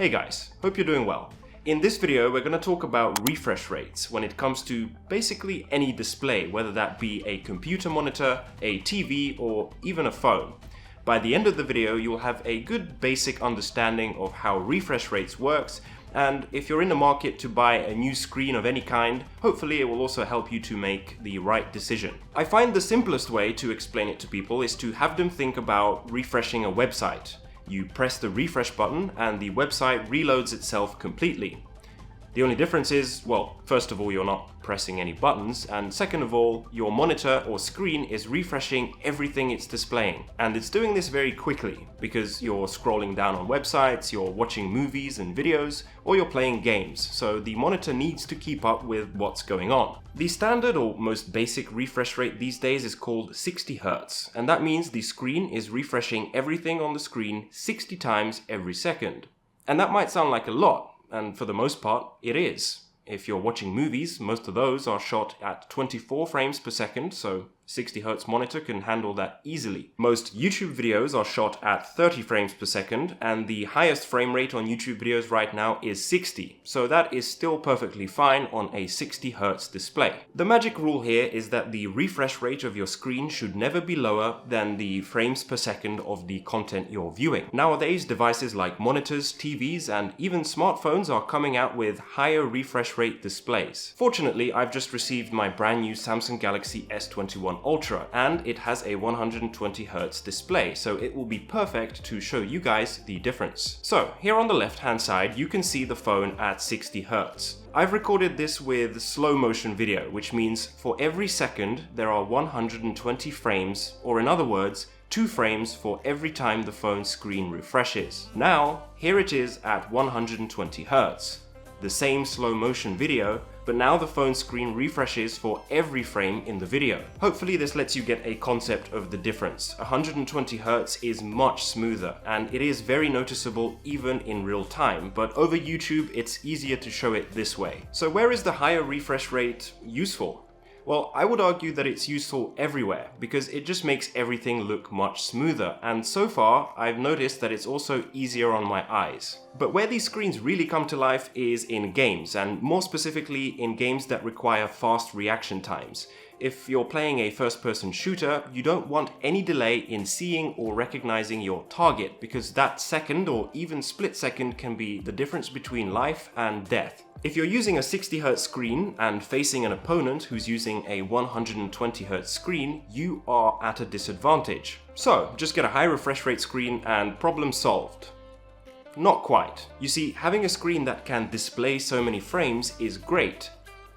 Hey guys, hope you're doing well. In this video, we're going to talk about refresh rates when it comes to basically any display, whether that be a computer monitor, a TV, or even a phone. By the end of the video, you'll have a good basic understanding of how refresh rates works, and if you're in the market to buy a new screen of any kind, hopefully it will also help you to make the right decision. I find the simplest way to explain it to people is to have them think about refreshing a website. You press the refresh button and the website reloads itself completely. The only difference is, well, first of all, you're not pressing any buttons, and second of all, your monitor or screen is refreshing everything it's displaying. And it's doing this very quickly because you're scrolling down on websites, you're watching movies and videos, or you're playing games, so the monitor needs to keep up with what's going on. The standard or most basic refresh rate these days is called 60 Hz, and that means the screen is refreshing everything on the screen 60 times every second. And that might sound like a lot, and for the most part, it is. If you're watching movies, most of those are shot at 24 frames per second, so 60 Hz monitor can handle that easily. Most YouTube videos are shot at 30 frames per second, and the highest frame rate on YouTube videos right now is 60, so that is still perfectly fine on a 60 Hz display. The magic rule here is that the refresh rate of your screen should never be lower than the frames per second of the content you're viewing. Nowadays, devices like monitors, TVs, and even smartphones are coming out with higher refresh rate displays. Fortunately, I've just received my brand new Samsung Galaxy S21 Ultra, and it has a 120 Hz display, so it will be perfect to show you guys the difference. So here on the left hand side, you can see the phone at 60 Hz. I've recorded this with slow motion video, which means for every second there are 120 frames, or in other words, 2 frames for every time the phone screen refreshes. Now, here it is at 120 Hz. The same slow motion video, but now the phone screen refreshes for every frame in the video. Hopefully this lets you get a concept of the difference. 120 Hz is much smoother, and it is very noticeable even in real time, but over YouTube it's easier to show it this way. So where is the higher refresh rate useful? Well, I would argue that it's useful everywhere because it just makes everything look much smoother, and so far I've noticed that it's also easier on my eyes. But where these screens really come to life is in games, and more specifically in games that require fast reaction times. If you're playing a first-person shooter, you don't want any delay in seeing or recognizing your target, because that second or even split second can be the difference between life and death. If you're using a 60 Hz screen and facing an opponent who's using a 120 Hz screen, you are at a disadvantage. So just get a high refresh rate screen and problem solved. Not quite. You see, having a screen that can display so many frames is great,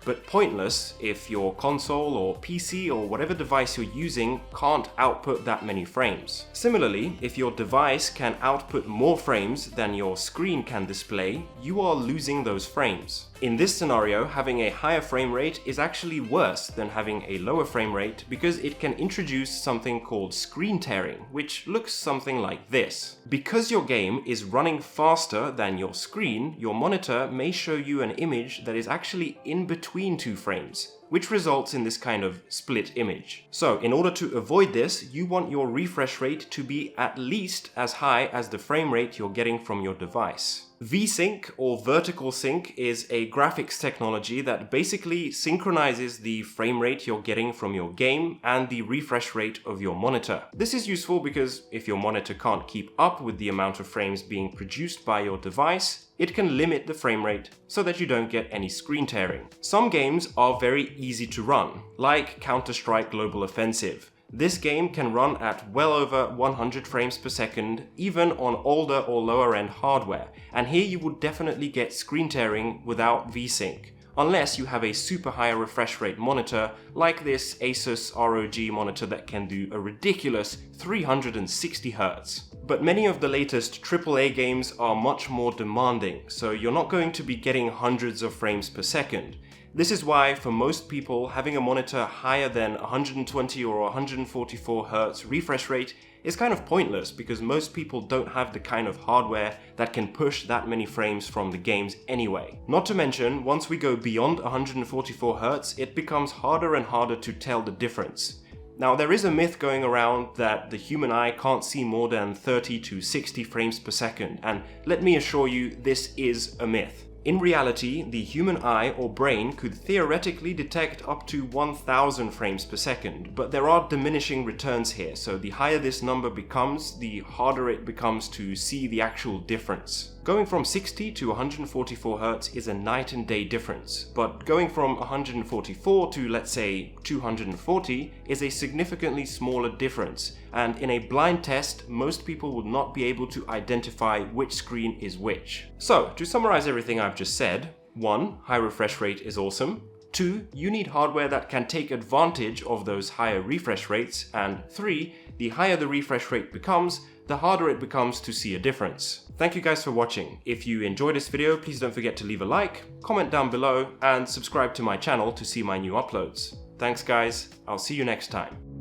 but pointless if your console or PC or whatever device you're using can't output that many frames. Similarly, if your device can output more frames than your screen can display, you are losing those frames. In this scenario, having a higher frame rate is actually worse than having a lower frame rate because it can introduce something called screen tearing, which looks something like this. Because your game is running faster than your screen, your monitor may show you an image that is actually in between 2 frames, which results in this kind of split image. So in order to avoid this, you want your refresh rate to be at least as high as the frame rate you're getting from your device. VSync or vertical sync is a graphics technology that basically synchronizes the frame rate you're getting from your game and the refresh rate of your monitor. This is useful because if your monitor can't keep up with the amount of frames being produced by your device, it can limit the frame rate so that you don't get any screen tearing. Some games are very easy to run, like Counter-Strike Global Offensive. This game can run at well over 100 frames per second, even on older or lower end hardware, and here you would definitely get screen tearing without VSync, unless you have a super high refresh rate monitor like this Asus ROG monitor that can do a ridiculous 360 Hz. But many of the latest AAA games are much more demanding, so you're not going to be getting hundreds of frames per second. This is why, for most people, having a monitor higher than 120 or 144 Hz refresh rate is kind of pointless because most people don't have the kind of hardware that can push that many frames from the games anyway. Not to mention, once we go beyond 144 Hz, it becomes harder and harder to tell the difference. Now, there is a myth going around that the human eye can't see more than 30 to 60 frames per second, and let me assure you, this is a myth. In reality, the human eye or brain could theoretically detect up to 1000 frames per second, but there are diminishing returns here, so the higher this number becomes, the harder it becomes to see the actual difference. Going from 60 to 144 Hz is a night and day difference, but going from 144 to, let's say, 240 is a significantly smaller difference, and in a blind test, most people would not be able to identify which screen is which. So, to summarize everything I've just said, 1. High refresh rate is awesome. 2. You need hardware that can take advantage of those higher refresh rates, and 3. The higher the refresh rate becomes, the harder it becomes to see a difference. Thank you guys for watching. If you enjoyed this video, please don't forget to leave a like, comment down below, and subscribe to my channel to see my new uploads. Thanks guys, I'll see you next time.